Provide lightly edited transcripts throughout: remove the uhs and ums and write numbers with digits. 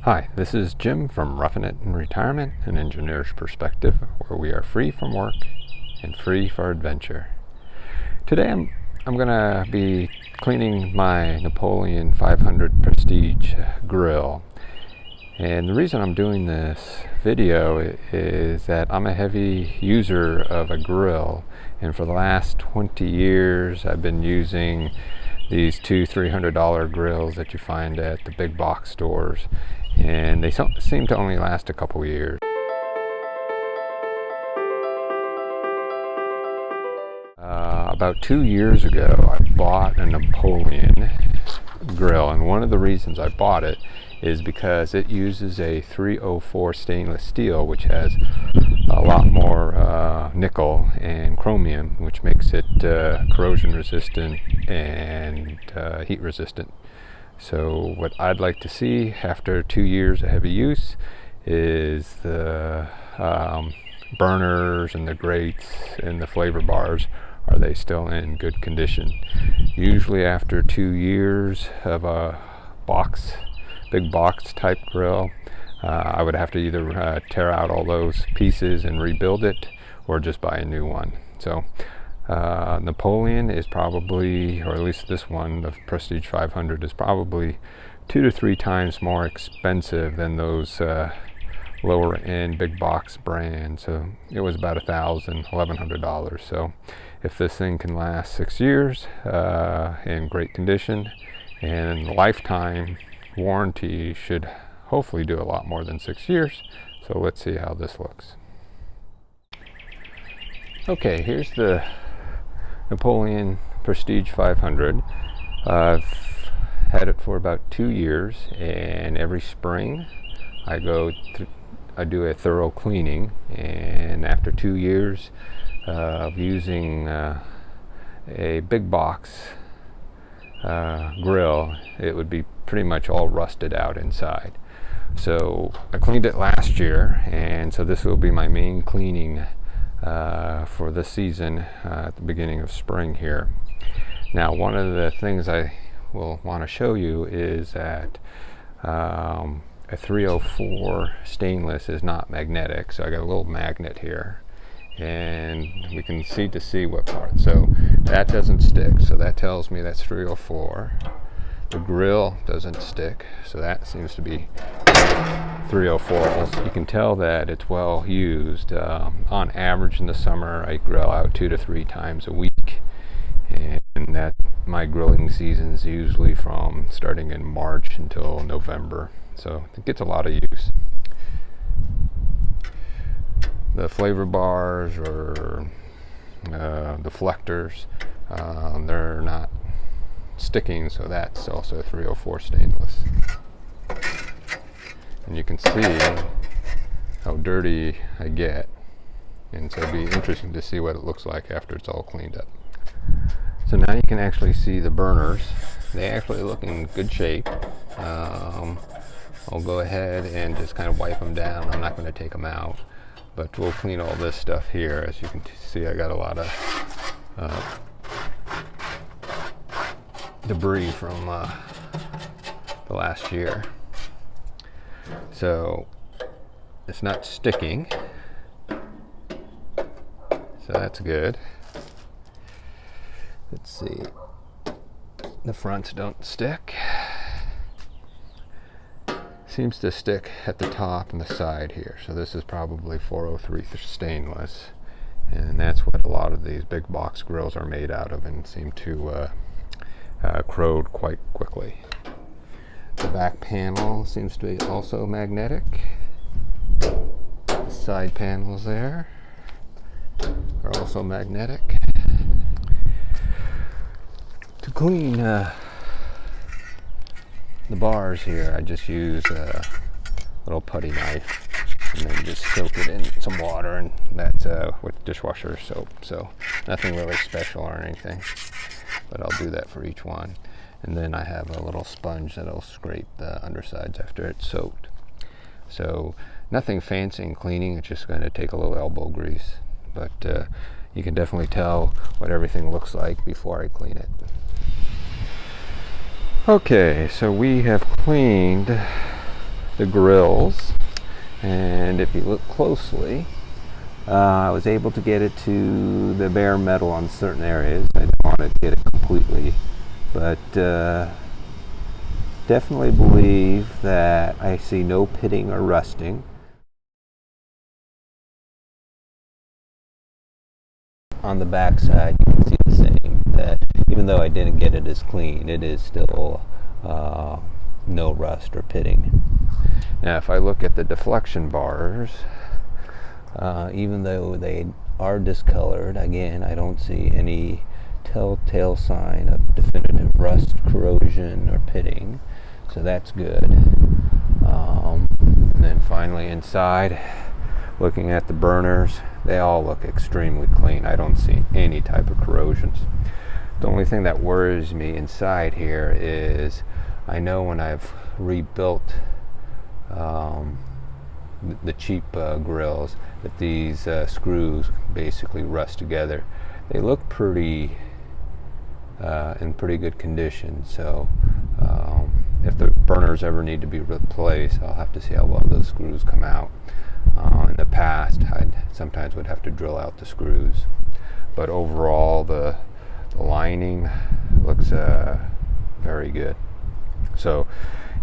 Hi, this is Jim from Roughing It in Retirement, an engineer's perspective, where we are free from work and free for adventure. Today I'm going to be cleaning my Napoleon 500 Prestige grill. And the reason I'm doing this video is that I'm a heavy user of a grill, and for the last 20 years I've been using these $200-$300 grills that you find at the big box stores, and they seem to only last a couple years. About 2 years ago I bought a Napoleon grill, and one of the reasons I bought it is because it uses a 304 stainless steel, which has a lot more nickel and chromium, which makes it corrosion resistant and heat resistant. So what I'd like to see after 2 years of heavy use is the burners and the grates and the flavor bars, are they still in good condition? Usually after 2 years of a big box type grill, I would have to either tear out all those pieces and rebuild it, or just buy a new one. So Napoleon is probably, or at least this one, the Prestige 500, is probably 2 to 3 times more expensive than those lower end big box brands. So it was about $1,100. So if this thing can last 6 years in great condition, and lifetime warranty should hopefully do a lot more than 6 years. So let's see how this looks. Okay, here's the Napoleon Prestige 500. I've had it for about 2 years, and every spring I do a thorough cleaning, and after 2 years of using a big box grill, it would be pretty much all rusted out inside. So I cleaned it last year, and so this will be my main cleaning for this season at the beginning of spring here. Now, one of the things I will want to show you is that a 304 stainless is not magnetic. So I got a little magnet here, and we can see what part. So that doesn't stick, so that tells me that's 304. The grill doesn't stick, so that seems to be 304. You can tell that it's well used. On average in the summer I grill out 2 to 3 times a week, and that my grilling season is usually from starting in March until November, so it gets a lot of use. The flavor bars or deflectors, they're not sticking, so that's also 304 stainless. And you can see how dirty I get, and so it'd be interesting to see what it looks like after it's all cleaned up. So now you can actually see the burners. They actually look in good shape. I'll go ahead and just kind of wipe them down. I'm not going to take them out, but we'll clean all this stuff here. As you can see, I got a lot of debris from the last year. So it's not sticking, so that's good. Let's see, the fronts don't stick. Seems to stick at the top and the side here, so this is probably 403 stainless, and that's what a lot of these big box grills are made out of, and seem to corrode quite quickly. The back panel seems to be also magnetic. The side panels there are also magnetic. To clean the bars here, I just use a little putty knife, and then just soak it in some water, and that's with dishwasher soap, so nothing really special or anything, but I'll do that for each one. And then I have a little sponge that'll scrape the undersides after it's soaked. So nothing fancy in cleaning, it's just going to take a little elbow grease, but you can definitely tell what everything looks like before I clean it. Okay, so we have cleaned the grills, and if you look closely, I was able to get it to the bare metal on certain areas. I didn't want to get it completely, but definitely believe that I see no pitting or rusting. On the back side, you can see the same, that even though I didn't get it as clean, it is still no rust or pitting. Now if I look at the deflection bars, even though they are discolored, again, I don't see any telltale sign of definitive rust, corrosion, or pitting, so that's good. And then finally inside, looking at the burners, they all look extremely clean. I don't see any type of corrosions. The only thing that worries me inside here is I know when I've rebuilt the cheap grills that these screws basically rust together. They look pretty in pretty good condition, so if the burners ever need to be replaced, I'll have to see how well those screws come out. In the past, I sometimes would have to drill out the screws, but overall the lining looks very good. So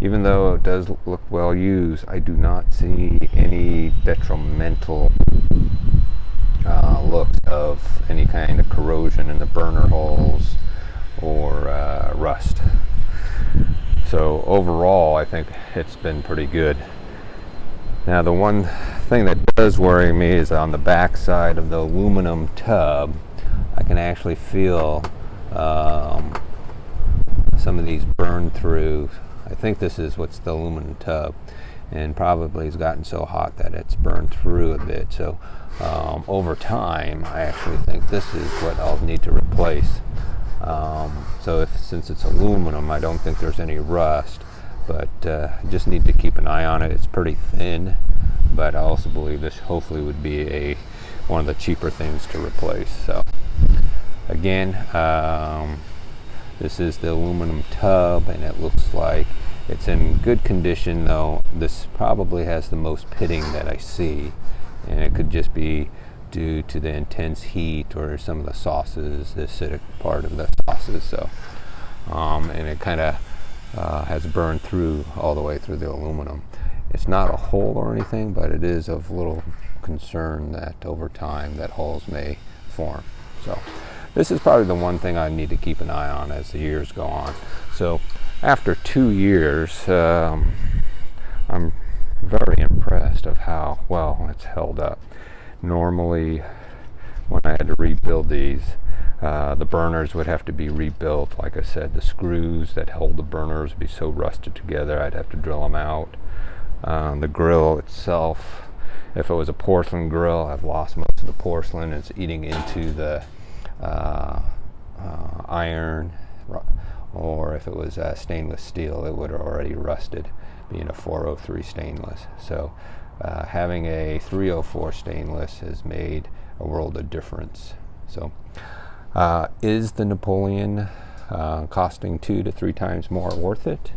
even though it does look well used, I do not see any detrimental looks of any kind of corrosion in the burner holes or rust. So overall, I think it's been pretty good. Now the one thing that does worry me is on the back side of the aluminum tub, I can actually feel some of these burn through. I think this is what's the aluminum tub, and probably it's gotten so hot that it's burned through a bit. So over time, I actually think this is what I'll need to replace. So since it's aluminum, I don't think there's any rust, but just need to keep an eye on it. It's pretty thin, but I also believe this hopefully would be one of the cheaper things to replace. So again, this is the aluminum tub, and it looks like it's in good condition, though this probably has the most pitting that I see, and it could just be due to the intense heat or some of the sauces, the acidic part of the sauces. So and it kind of has burned through all the way through the aluminum. It's not a hole or anything, but it is of little concern that over time that holes may form. So this is probably the one thing I need to keep an eye on as the years go on. So after 2 years, I'm very impressed of how well it's held up. Normally, when I had to rebuild these, the burners would have to be rebuilt. Like I said, the screws that hold the burners would be so rusted together, I'd have to drill them out. The grill itself, if it was a porcelain grill, I've lost most of the porcelain. It's eating into the iron, or if it was stainless steel, it would have already rusted, being a 403 stainless. So having a 304 stainless has made a world of difference. So is the Napoleon costing 2 to 3 times more worth it?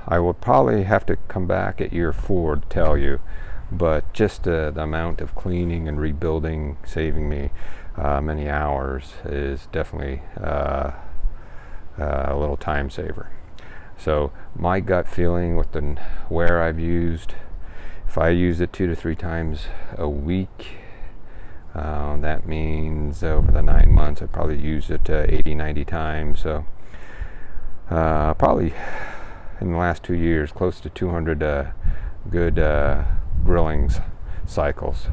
I would probably have to come back at year 4 to tell you, but just the amount of cleaning and rebuilding, saving me many hours, is definitely a little time saver. So my gut feeling with the ware I've used, if I use it 2 to 3 times a week, that means over the 9 months I probably use it 80-90 times. So probably in the last 2 years, close to 200 good grilling cycles.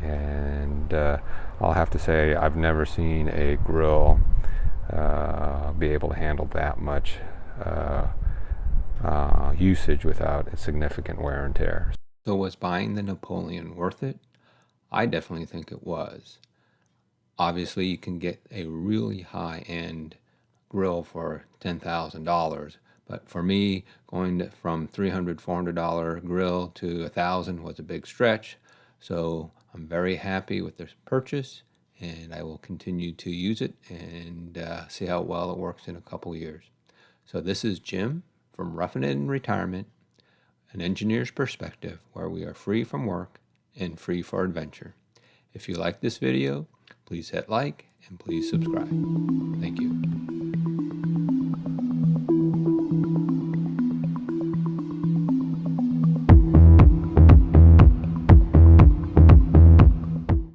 And I'll have to say I've never seen a grill be able to handle that much usage without a significant wear and tear. So was buying the Napoleon worth it? I definitely think it was. Obviously, you can get a really high-end grill for $10,000, but for me, going from $300, $400 grill to $1,000 was a big stretch. So I'm very happy with this purchase, and I will continue to use it and see how well it works in a couple years. So this is Jim from Roughing It in Retirement, an engineer's perspective where we are free from work and free for adventure. If you like this video, please hit like and please subscribe. Thank you.